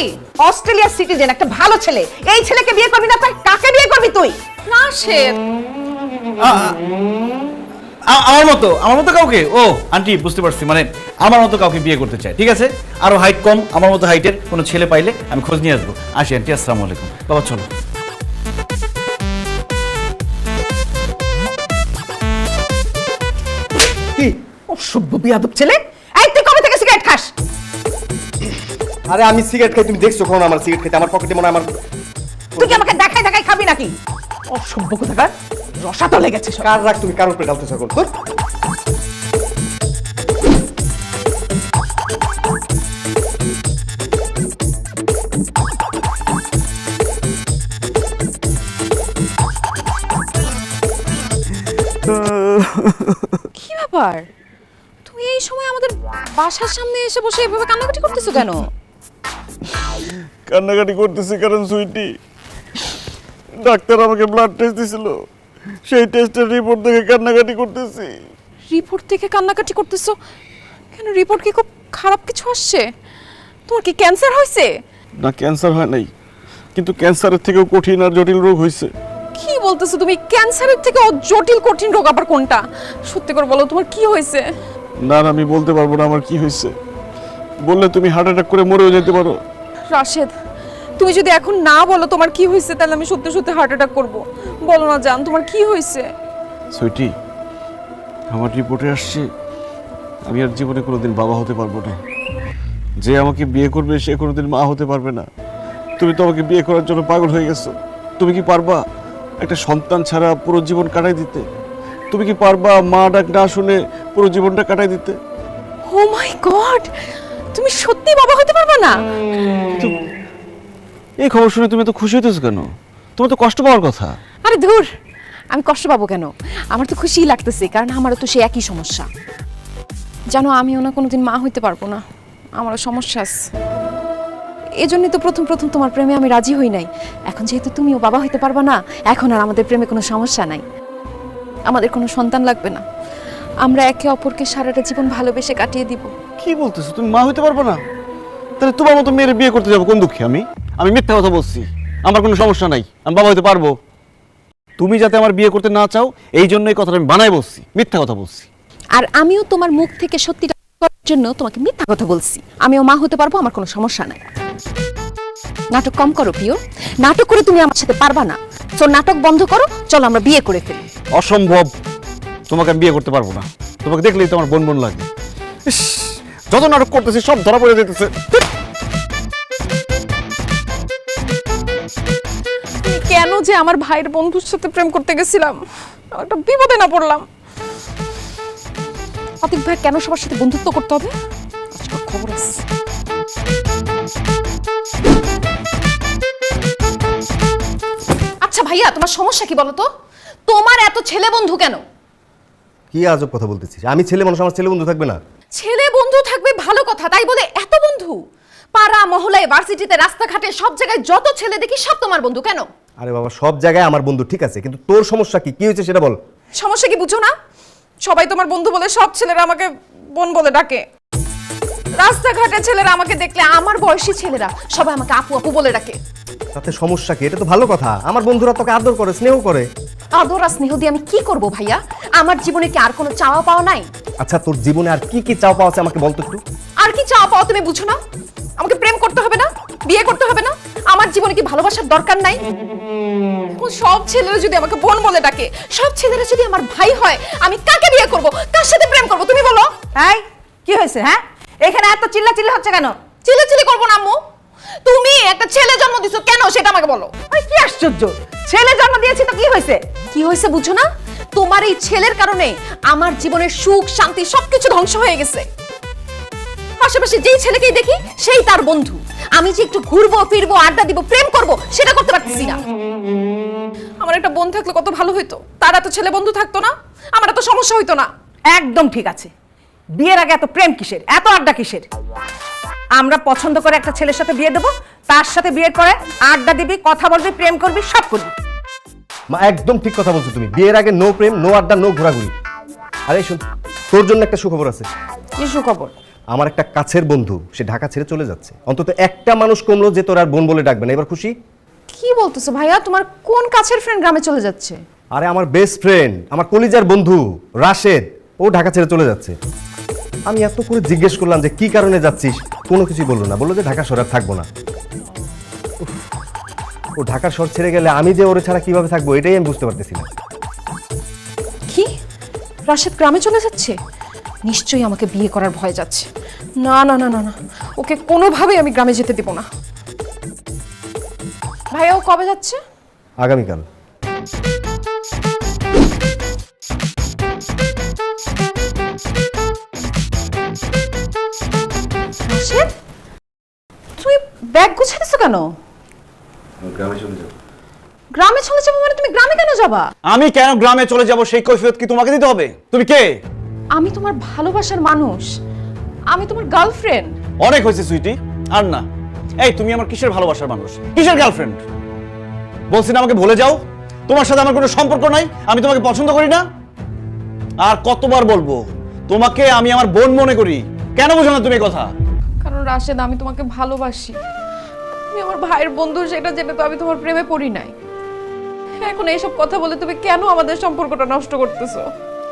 অস্ট্রেলিয়ার সিটিজেন, একটা ভালো ছেলে। এই ছেলেকে বিয়ে করবি না, তাই কাকে বিয়ে করবি তুই? রাশেদ, আমার মতো কাউকে? ও আন্টি, বুঝতে পারছি, মানে আমার মতো কাউকে বিয়ে করতে চাই। ঠিক আছে, আরো হাইট কম, আমার মতো হাইটের কোনো ছেলে পাইলে আমি খোঁজ নিয়ে আসবো। আসি আন্টি, আসসালামু আলাইকুম। বাবা চলো। কি? অসভ্য বিয়াদব ছেলে, এই তুই কবে থেকে সিগারেট খাস? আরে আমি সিগারেট খাই, তুমি দেখছো কখন আমার সিগারেট খাইতে? আমার পকেটে মনে হয় আমার তুই কি আমাকে দেখাই দেখাই খাবি নাকি? অসভ্য কোথাকার, রসাতো লেগেছে সব। কার রাখ, তুমি কারোর উপরে ডালতে চাও? তোর কি ব্যাপার, তুমি এই সময় আমাদের বাসার সামনে এসে বসে এভাবে কান্নাকাটি করতেছো কেন? কান্নাকাটি করতেছি কারণ সুইটি, ডাক্তার আমাকে ব্লাড টেস্ট দিছিল, সেই টেস্টের রিপোর্ট দেখে কান্নাকাটি করতেছি। রিপোর্ট দেখে কান্নাকাটি করতেছো কেন? রিপোর্ট কি খুব খারাপ কিছু আসছে? তোমার কি ক্যান্সার হয়েছে? না, ক্যান্সার হয় নাই, কিন্তু ক্যান্সারের থেকেও কঠিন আর জটিল রোগ হয়েছে। কি বলতেছো তুমি? ক্যান্সারের থেকে জটিল কঠিন রোগ আবার কোনটা? সত্যি করে বলো, তোমার কি হয়েছে? না, আমি বলতে পারবো না আমার কি হয়েছে। বললে তুমি হার্ট অ্যাটাক করে মরেও যেতে পারো। রাশেদ, তুমি যদি এখন না বলো তোমার কি হয়েছে, তাহলে আমি সত্যি সত্যি হার্ট অ্যাটাক করব। বলো না জান, তোমার কি হয়েছে? সুইটি, আমার রিপোর্টে আসছে আমি আর জীবনে কোনোদিন বাবা হতে পারবো না। যে আমাকে বিয়ে করবে সে কোনোদিন মা হতে পারবে না। তুমি তো আমাকে বিয়ে করার জন্য পাগল হয়ে গেছো। তুমি কি পারবা একটা সন্তান ছাড়া পুরো জীবন কাটাই দিতে? তুমি কি পারবা মা ডাক না শুনে পুরো জীবনটা কাটাই দিতে? ও মাই গড, তুমি সত্যি বাবা হতে পারবে না? এই খবর শুনে তুমি তো খুশি হইতেছো কেন? তোমার তো কষ্ট পাওয়ার কথা। আরে ধুর, আমি কষ্ট পাবো কেন? আমার তো খুশিই লাগতেছে, কারণ আমারও তো সে একই সমস্যা। জানো, আমিও না কোনোদিন মা হইতে পারবো না, আমারও সমস্যা আছে। এজন্যই তো প্রথম প্রথম তোমার প্রেমে আমি রাজি হই নাই। এখন যেহেতু তুমিও বাবা হইতে পারবা না, এখন আর আমাদের প্রেমে কোনো সমস্যা নাই। আমাদের কোনো সন্তান লাগবে না, আমরা একে অপরকে সারাটা জীবন ভালোবেসে কাটিয়ে দিব। কি বলতেছো? তুমি মা হইতে পারবে না? তাহলে তোমার মতো মেয়ের বিয়ে করতে যাবো কোন দুঃখে? আমি মিথ্যা কথা বলছি, আমার কোনো সমস্যা নাই, আমি বাবা হইতে পারবো। তুমি যাতে আমার বিয়ে করতে না চাও এই জন্য এই কথাটা আমি বানাই বলছি, মিথ্যা কথা বলছি। আর আমিও তোমার মুখ থেকে সত্যিটা করার জন্য তোমাকে মিথ্যা কথা বলছি। আমিও মা হতে পারবো, আমার কোনো সমস্যা নাই। নাটক কম করো প্রিয়, নাটক করে তুমি আমার সাথে পারবা না। তো নাটক বন্ধ করো, চলো আমরা বিয়ে করে ফেলি। অসম্ভব, তোমাকে আমি বিয়ে করতে পারবো না। তোমাকে দেখলেই তো আমার বোন বোন লাগে। ইস, যত নাটক করতেছি সব ধরা পড়ে যেতেছে। কেন যে আমার ভাইয়ের বন্ধুর সাথে প্রেম করতে গেছিলাম, একটা বিপদে না পড়লাম। আতিক ভাই কেন সবার সাথে বন্ধুত্ব করতে হবে? আজকে খবর আছে। আচ্ছা ভাইয়া, তোমার সমস্যা কি বলো তো? তোমার এত ছেলে বন্ধু কেন? কি আজব কথা বলতেছিস? আমি ছেলে মানুষ, আমার ছেলে বন্ধু থাকবে না? ছেলে বন্ধু থাকবে ভালো কথা, তাই বলে এত বন্ধু? পাড়া মহল্লায়, ভার্সিটিতে, রাস্তাঘাটে সব জায়গায় যত ছেলে দেখি সব তোমার বন্ধু কেন? আরে বাবা, সব জায়গায় আমার বন্ধু ঠিক আছে, কিন্তু তোর সমস্যা কি? কি হয়েছে সেটা বল। সমস্যা কি বুঝো না? সবাই তোমার বন্ধু বলে সব ছেলেরা আমাকে বোন বলে ডাকে। রাস্তাঘাটে ছেলেরা আমাকে দেখলে, আমার বয়সী ছেলেরা সবাই আমাকে আপু আপু বলে ডাকে। তাতে সমস্যা কি? এটা তো ভালো কথা, আমার বন্ধুরা তোকে আদর করে, স্নেহ করে। আদর আর স্নেহ দিয়ে আমি কি করব ভাইয়া? আমার জীবনে কি আর কোনো চাওয়া পাওয়া নাই? আচ্ছা, তোর জীবনে আর কি কি চাও পাওয়া আছে আমাকে বলতো একটু। আর কি চাওয়া পাওয়া তুমি বুঝো না? আমাকে প্রেম করতে হবে না, বিয়ে করতে হবে না? আমার জীবনে কি ভালোবাসার দরকার নাই? সব ছেলেরা যদি আমাকে বোন বলে ডাকে, সব ছেলেরা যদি আমার ভাই হয়, আমি কাকে বিয়ে করব, কার সাথে প্রেম করব তুমি বলো? এই কি হয়েছে? হ্যাঁ, এখানে এত চিল্লাচিল্লি হচ্ছে কেন? চিল্লাচিল্লি করবো না আম্মু। তুমি একটা ছেলে জন্ম দিছো কেন সেটা আমাকে বলো। ওই কি আশ্চর্য, ছেলে জন্ম দিয়েছি তো কি হয়েছে? কি হয়েছে বুঝো না? তোমার এই ছেলের কারণে আমার জীবনের সুখ শান্তি সবকিছু ধ্বংস হয়ে গেছে। আশেপাশে যেই ছেলেকেই দেখি সেই তার বন্ধু। আমি যে একটু ঘুরবো ফিরবো আড্ডা দিব প্রেম করব সেটা করতে পারতেছি না। আমার একটা বোন থাকলে কত ভালো হইতো, তার এত ছেলে বন্ধু থাকতো না, আমার এত সমস্যা হইতো না। একদম ঠিক আছে। বিয়ের আগে এত প্রেম কিসের, এত আড্ডা কিসের? আমরা পছন্দ করে একটা ছেলের সাথে বিয়ে দেবো, তার সাথে বিয়ের পরে আড্ডা দিবি, কথা বলবি, প্রেম করবি, সব করবি। মা একদম ঠিক কথা বলছো তুমি। বিয়ের আগে নো প্রেম, নো আড্ডা, নো ঘোরাঘুরি। আরে শোন, তোর জন্য একটা সুখবর আছে। কি সুখবর? আমার একটা কাছের বন্ধু, সে ঢাকা ছেড়ে চলে যাচ্ছে। অন্তত একটা মানুষ কমলো যে তোর আর বোন বলে ডাকবে না। এবার খুশি? কি বলতেছো ভাইয়া? তোমার কোন কাছের ফ্রেন্ড গ্রামে চলে যাচ্ছে? আরে আমার বেস্ট ফ্রেন্ড, আমার কলিজার বন্ধু রাশেদ, ও ঢাকা ছেড়ে চলে যাচ্ছে। আমি এত করে জিজ্ঞেস করলাম যে কি কারণে যাচ্ছিস, কোনো কিছুই বললো না, বললো যে ঢাকা শহরে আর থাকবো না। উফ, ও ঢাকা শহর ছেড়ে গেলে আমি যে ওরে ছাড়া কিভাবে থাকবো এটাই আমি বুঝতে পারতেছি না। কি রাশেদ গ্রামে চলে যাচ্ছে? নিশ্চয়ই আমাকে বিয়ে করার ভয় যাচ্ছে। না না না না না, ওকে কোনোভাবেই আমি গ্রামে যেতে দেব না। ভাইয়া ও কবে যাচ্ছে? আগামীকাল। রাশেদ, তুমি ব্যাগ গুছাতেছো কেন? গ্রামে চলে যাবো। গ্রামে চলে যাবো মানে তুমি গ্রামে কেন যাবা? আমি কেন গ্রামে চলে যাব সেই কৈফিয়ত কি তোমাকে দিতে হবে? তুমি কে? আমি তোমার ভালোবাসার মানুষ, আমি তোমার গার্লফ্রেন্ড। অনেক হয়েছে সুইটি, আর না। এই তুমি আমার কিসের ভালোবাসার মানুষ, কিসের গার্লফ্রেন্ড? বলছি না আমাকে ভুলে যাও, তোমার সাথে আমার কোনো সম্পর্ক নাই, আমি তোমাকে পছন্দ করি না। আর কতবার বলবো তোমাকে আমি আমার বোন মনে করি, কেন বোঝো না তুমি এই কথা? কারণ রাশেদ আমি তোমাকে ভালোবাসি, তুমি আমার ভাইয়ের বন্ধু, সেটা জেনে তো আমি তোমার প্রেমে পড়ি নাই। এখন এইসব কথা বলে তুমি কেন আমাদের সম্পর্কটা নষ্ট করতেছো?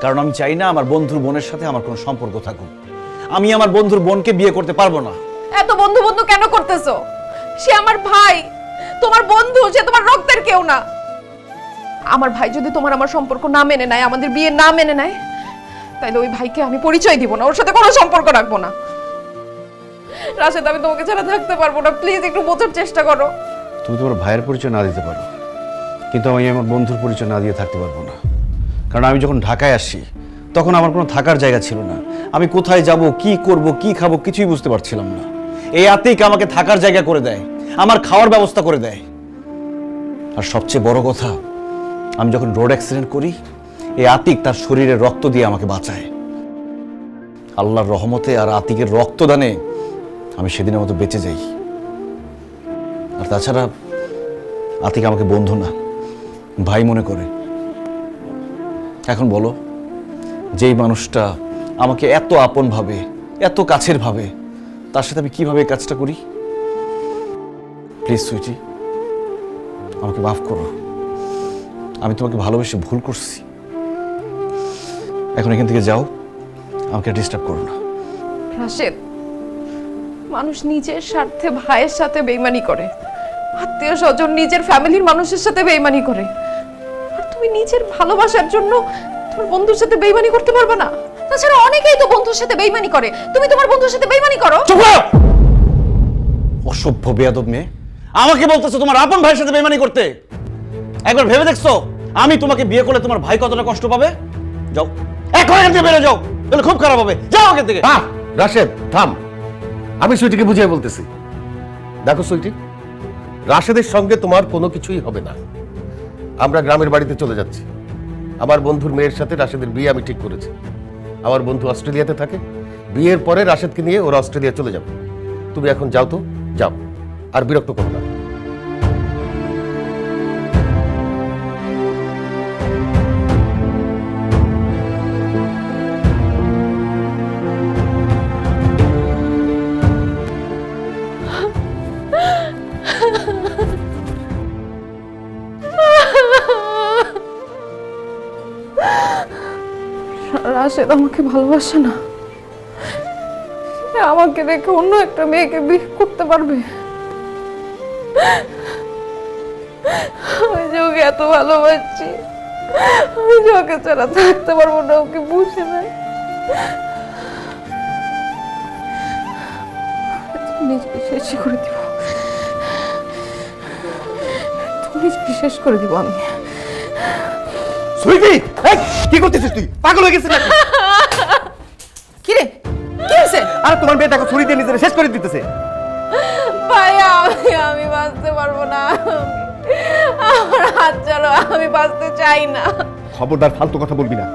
কারণ আমি চাই না আমার বন্ধুর বোনের সাথে আমার কোনো সম্পর্ক থাকুক। আমি আমার বন্ধুর বোনকে বিয়ে করতে পারবো না। এত বন্ধু বন্ধু কেন করতেছো? সে আমার ভাই, তোমার বন্ধু, সে তোমার রক্তের কেউ না। আমার ভাই যদি তোমার আমার সম্পর্ক না মেনে নেয়, আমাদের বিয়ে না মেনে নেয়, তাইলে ওই ভাইকে আমি পরিচয় দিব না, ওর সাথে কোনো সম্পর্ক রাখবো না। রাশেদ আমি তোমাকে ছাড়া থাকতে পারবো না, প্লিজ একটু বোঝার চেষ্টা করো। তুমি তোমার ভাইয়ের পরিচয় না দিতে পারো, কিন্তু আমি আমার বন্ধুর পরিচয় না দিয়ে থাকতে পারবো না। কারণ আমি যখন ঢাকায় আসি তখন আমার কোনো থাকার জায়গা ছিল না। আমি কোথায় যাব, কি করব, কি খাবো কিছুই বুঝতে পারছিলাম না। এই আতিক আমাকে থাকার জায়গা করে দেয়, আমার খাওয়ার ব্যবস্থা করে দেয়। আর সবচেয়ে বড় কথা, আমি যখন রোড অ্যাক্সিডেন্ট করি, এই আতিক তার শরীরে রক্ত দিয়ে আমাকে বাঁচায়। আল্লাহর রহমতে আর আতিকের রক্তদানে আমি সেদিনের মতো বেঁচে যাই। আর তাছাড়া আতিক আমাকে বন্ধু না, ভাই মনে করে। এখন বলো, যেই মানুষটা আমাকে এত আপন ভাবে, এত কাছের ভাবে, তার সাথে আমি কিভাবে এই কাজটা করি? প্লিজ সুইটি, আমাকে মাফ করো। আমি তোমাকে ভালোবেসে ভুল করছি। এখন এখান থেকে যাও, আমাকে ডিস্টার্ব করো না। রাশেদ, মানুষ নিজের স্বার্থে ভাইয়ের সাথে বেইমানি করে, আত্মীয় স্বজন, নিজের ফ্যামিলির মানুষের সাথে বেইমানি করে। আর তুমি নিজের ভালোবাসার জন্য তোমার বন্ধুর সাথে বেইমানি করতে পারবে না? তাছাড়া অনেকেই তো বন্ধুর সাথে বেইমানি করে, তুমি তোমার বন্ধুর সাথে বেইমানি করো? চুপ করো! অসভ্য বেয়াদব মেয়ে, আমাকে বলতেছো তোমার আপন ভাইয়ের সাথে বেইমানি করতে? একবার ভেবে দেখছো আমি তোমাকে বিয়ে করলে তোমার ভাই কতটা কষ্ট পাবে? যাও, এখন এখান থেকে বেরো যাও, তাহলে খুব খারাপ হবে। যাও এখান থেকে। রাশেদ থাম, আমি সুইটিকে বুঝিয়ে বলতেছি। দেখো সুইটি, রাশেদের সঙ্গে তোমার কোনো কিছুই হবে না। আমরা গ্রামের বাড়িতে চলে যাচ্ছি। আমার বন্ধুর মেয়ের সাথে রাশেদের বিয়ে আমি ঠিক করেছি। আমার বন্ধু অস্ট্রেলিয়াতে থাকে, বিয়ের পরে রাশেদকে নিয়ে ওরা অস্ট্রেলিয়া চলে যাবে। তুমি এখন যাও তো, যাও, আর বিরক্ত করো না। রাশেদ আমাকে ভালোবাসে না, আমাকে রেখে অন্য একটা মেয়েকে বিয়ে করতে পারবে? আমি যে ওকে এত ভালোবাসছি, আমি যে ওকে ছাড়া থাকতে পারবো না, ওকে বুঝে নাই। নিজকে শেষ করে দিব, নিজকে শেষ করে দিব আমি। সুইটি, এই, কি করতেছিস তুই? পাগল হয়ে গেছিস নাকি? কি রে, কি হয়েছে? আর তোমার মেয়ে দেখো ছুরি দিয়ে নিজের শেষ করে দিতেছে। ভাইয়া আমি বাঁচতে পারবো না, আমার হাত ছাড়ো, আমি বাঁচতে চাই না। খবরদার ফালতু কথা বলবি না।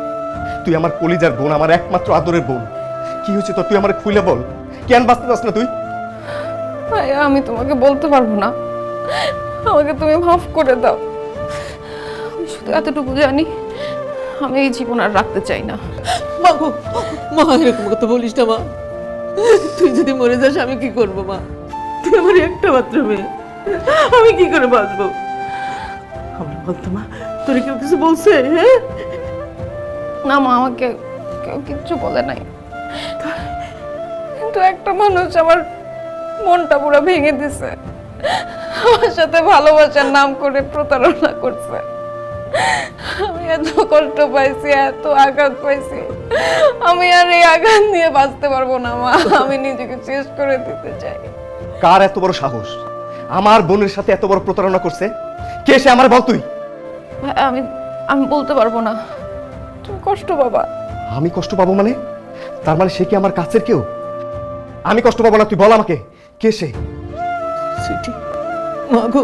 তুই আমার কলিজার বোন, আমার একমাত্র আদরের বোন। কি হয়েছে তোর? তুই আমার খুলে বল, কেন বাঁচতে চাস না তুই? ভাইয়া আমি তোমাকে বলতে পারবো না, আমাকে তুমি মাফ করে দাও। আমি শুধু এতটুকু জানি, আমি এই জীবন আর রাখতে চাই না। মা গো, মা এরকম কথা বলিস না মা। তুই যদি মরে যাস আমি কি করবো মা? তুই আমার একটা মাত্র মেয়ে, আমি কি করে বাঁচবো? আমার বলতো মা, তোর কেউ কিছু বলছে? হ্যাঁ, না মা, আমাকে কেউ কিচ্ছু বলে নাই, কিন্তু একটা মানুষ আমার মনটা পুরো ভেঙে দিছে। আমার সাথে ভালোবাসার নাম করে প্রতারণা করছে। আমি এত কষ্ট পাইছি, এত আঘাত পাইছি, আমি আর এই আঘাত নিয়ে বাঁচতে পারবো না মা। আমি নিজেকে শেষ করে দিতে চাই। কার এত বড় সাহস আমার বোনের সাথে এত বড় প্রতারণা করছে? কে সে আমার বল তুই? আমি আমি বলতে পারবো না, তুমি কষ্ট পাবা। আমি কষ্ট পাবো মানে? তার মানে সে কি আমার কাছের কেউ? আমি কষ্ট পাবো না, তুই বল আমাকে কে সে? সুইটি, মা গো,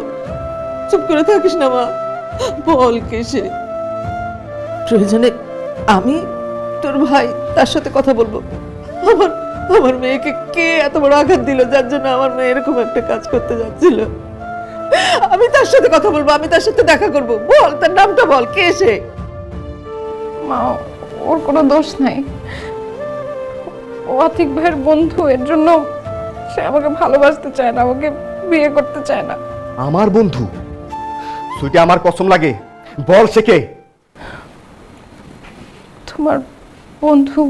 চুপ করে থাকিস না মা, বল কে সে। প্রয়োজনে আমি তোর ভাই তার সাথে কথা বলবো। আমার আমার মেয়েকে কে এত বড় আঘাত দিল যার জন্য আমার মেয়ে এরকম একটা কাজ করতে যাচ্ছিল? আমি তার সাথে কথা বলবো, আমি তার সাথে দেখা করব। বল, তার নামটা বল, কে সে? মা, ওর কোনো দোষ নাই, ও আতিক ভাইয়ের বন্ধু, এর জন্য সে আমাকে ভালোবাসতে চায় না, আমাকে বিয়ে করতে চায় না। আমার বন্ধু? তুই আমার কসম লাগে, বল সে কে? তোমার বন্ধু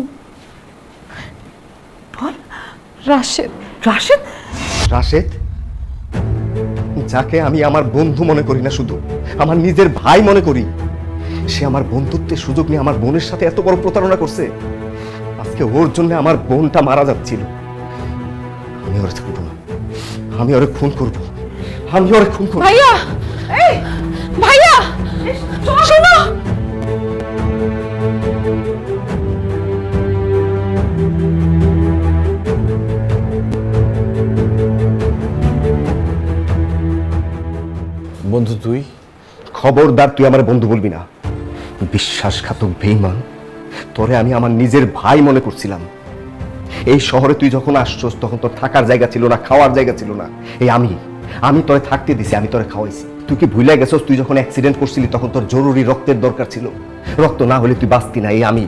রাশেদ। রাশেদ? রাশেদ, যাকে আমি আমার বন্ধু মনে করি না, শুধু আমার নিজের ভাই মনে করি, সে আমার বন্ধুত্বের সুযোগ নিয়ে আমার বোনের সাথে এত বড় প্রতারণা করছে। আজকে ওর জন্য আমার বোনটা মারা যাচ্ছিল। আমি ওরে ছাড়বো না, আমি ওরে খুন করব, আমি ওরে খুন করব। ভাইয়া, এই ভাইয়া, শোনো। বন্ধু তুই? খবরদার, তুই আমার বন্ধু বলবি না। বিশ্বাসঘাতক বেঈমান, তোরে আমি আমার নিজের ভাই মনে করছিলাম। এই শহরে তুই যখন আসছস তখন তোর থাকার জায়গা ছিল না, খাওয়ার জায়গা ছিল না। এই আমি তোরে থাকতে দিছি, আমি তোরে খাওয়াইছি। তুই কি ভুলে গেছস তুই যখন অ্যাক্সিডেন্ট করছিলি তখন তোর জরুরি রক্তের দরকার ছিল? রক্ত না হলে তুই বাঁচতি না। এই আমি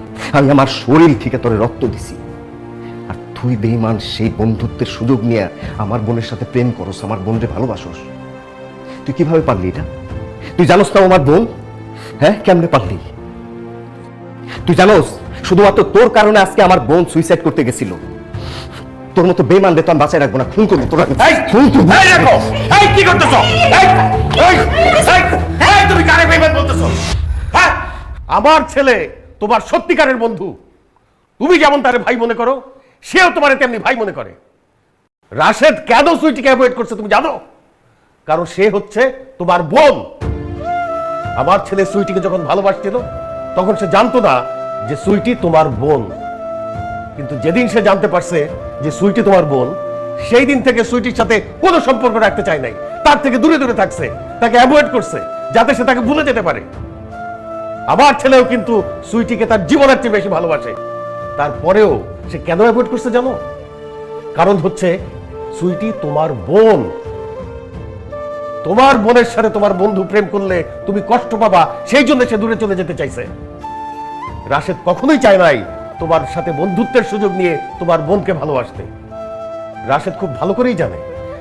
আমার শরীর থেকে তোরে রক্ত দিছি। আর তুই বেঈমান, সেই বন্ধুত্বের সুযোগ নিয়ে আমার বোনের সাথে প্রেম করস, আমার বোনরে ভালোবাসস। তুই কিভাবে পারলি এটা? তুই জানোস না আমার বোন? হ্যাঁ, কেমনে পারলি? তুই জানোস শুধুমাত্র তোর কারণে আজকে আমার বোন সুইসাইড করতে গেছিল। তোর মতো বেঈমান রে তো আমি বাঁচাই রাখবো না, খুন করবো তোরা। খুন করবো। এই কি করতেছো? তুমি কারে বেঈমান বলতেছো? হ্যাঁ, আমার ছেলে তোমার সত্যিকারের বন্ধু। তুমি যেমন তারে ভাই মনে করো, সেও তোমারে তেমনি ভাই মনে করে। রাশেদ কেন সুইটিকে অ্যাভয়েড করছে তুমি জানো? কারণ সে হচ্ছে তোমার বোন। আমার ছেলে সুইটিকে যখন ভালোবাসছিল তখন সে জানতো না যে সুইটি তোমার বোন। কিন্তু যেদিন সে জানতে পারছে যে সুইটি তোমার বোন, সেই দিন থেকে সুইটির সাথে কোনো সম্পর্ক রাখতে চায় নাই, তার থেকে দূরে দূরে থাকছে, তাকে অ্যাভয়েড করছে যাতে সে তাকে ভুলে যেতে পারে। আমার ছেলেও কিন্তু সুইটিকে তার জীবনের চেয়ে বেশি ভালোবাসে। তারপরেও সে কেন অ্যাভয়েড করছে জানো? কারণ হচ্ছে সুইটি তোমার বোন। তোমার বোনের সাথে তোমার বন্ধু প্রেম করলে তুমি কষ্ট পাবা, সেই জন্য সে দূরে চলে যেতে চাইছে। রাশেদ কখনোই চায় নাই তোমার সাথে বন্ধুত্বের সুযোগ নিয়ে তোমার বোনকে ভালোবাসতে। রাশেদ খুব ভালো করেই জানে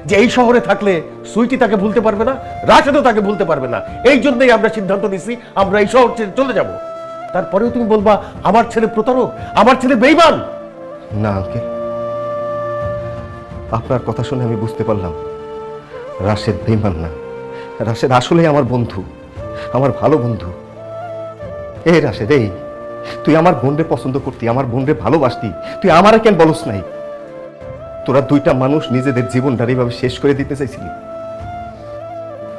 যে এই শহরে থাকলে সুইটি তাকে ভুলতে পারবে না, রাশেদও তাকে ভুলতে পারবে না। এই জন্যই আমরা সিদ্ধান্ত নিছি আমরা এই শহর ছেড়ে চলে যাব। তারপরেও তুমি বলবা আমার ছেলে প্রতারক, আমার ছেলে বেঈমান। না আঙ্কেল, আপনার কথা শুনে আমি বুঝতে পারলাম রাশেদ বেঈমান না, রাশেদ আসলেই আমার বন্ধু, আমার ভালো বন্ধু। এই রাশেদ, এই তুই আমার বোনরে পছন্দ করতি, আমার বোনরে ভালোবাসতি, তুই আমারে কেন বলস নাই? তোরা দুইটা মানুষ নিজেদের জীবনটা এইভাবে শেষ করে দিতে চাইছিলি।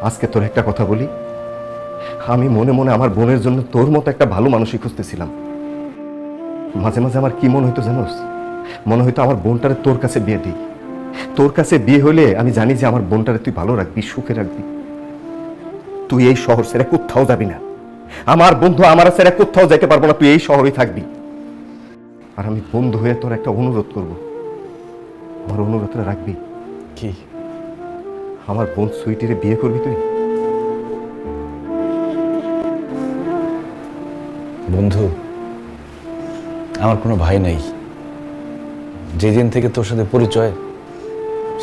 আজকে তোর একটা কথা বলি, আমি মনে মনে আমার বোনের জন্য তোর মতো একটা ভালো মানুষই খুঁজতেছিলাম। মাঝে মাঝে আমার কি মনে হইতো জানোস? মনে হইতো আমার বোনটারে তোর কাছে বিয়ে দিই। তোর কাছে বিয়ে হইলে আমি জানি যে আমার বোনটারে তুই ভালো রাখবি, সুখে রাখবি। তুই এই শহর ছেড়ে কোথাও যাবি না, আমার বন্ধু আমার ছেড়ে কোথাও যাইতে পারবো না, তুই এই শহরেই থাকবি। আর আমি বন্ধু হয়ে তোর একটা অনুরোধ করব, আমার অনুরোধটা রাখবি। কি? আমার বোন সুইটিরে বিয়ে করবি তুই? বন্ধু, আমার কোনো ভাই নাই। যেদিন থেকে তোর সাথে পরিচয়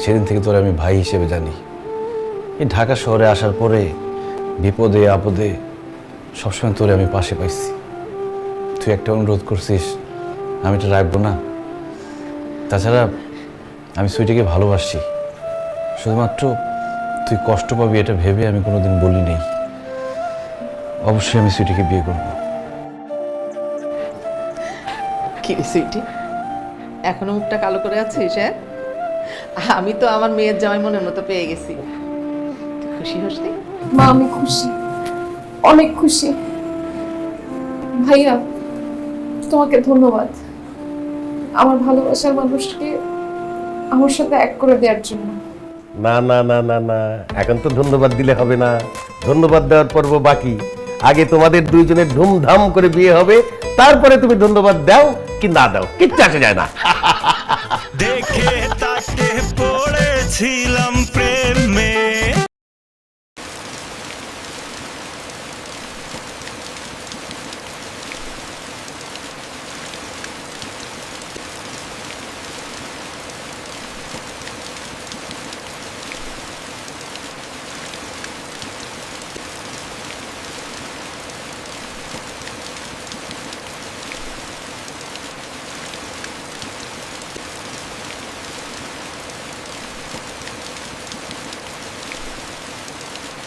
সেদিন থেকে তোর আমি ভাই হিসেবে জানি। এই ঢাকা শহরে আসার পরে বিপদে আপদে সবসময় তোরে আমি পাশে পাইছি। তুই একটা অনুরোধ করছিস, আমি এটা রাখবো না। তাছাড়া আমি সুইটিকে ভালোবাসি, শুধুমাত্র তুই কষ্ট পাবি এটা ভেবে আমি কোনোদিন বলি নেই। অবশ্যই আমি সুইটিকে বিয়ে করব। কি রে সুইটি, এখনো মুখটা কালো করে আছিস? হ্যাঁ, আমি তো আমার মেয়ের জামাই মনের মতো পেয়ে গেছি। তুই খুশি হসনি? মা আমি খুশি, অনেক খুশি। ভাইয়া তোমাকে ধন্যবাদ আমার ভালোবাসার মানুষকে আমার সাথে এক করে দেওয়ার জন্য। না না না না না, এখন তো ধন্যবাদ দিলে হবে না, ধন্যবাদ দেওয়ার পর্ব বাকি। আগে তোমাদের দুইজনের ধুমধাম করে বিয়ে হবে, তারপরে তুমি ধন্যবাদ দাও কি না দাও, কিচ্ছু আসে যায় না। দেখে তাকে পড়েছিলাম প্রেম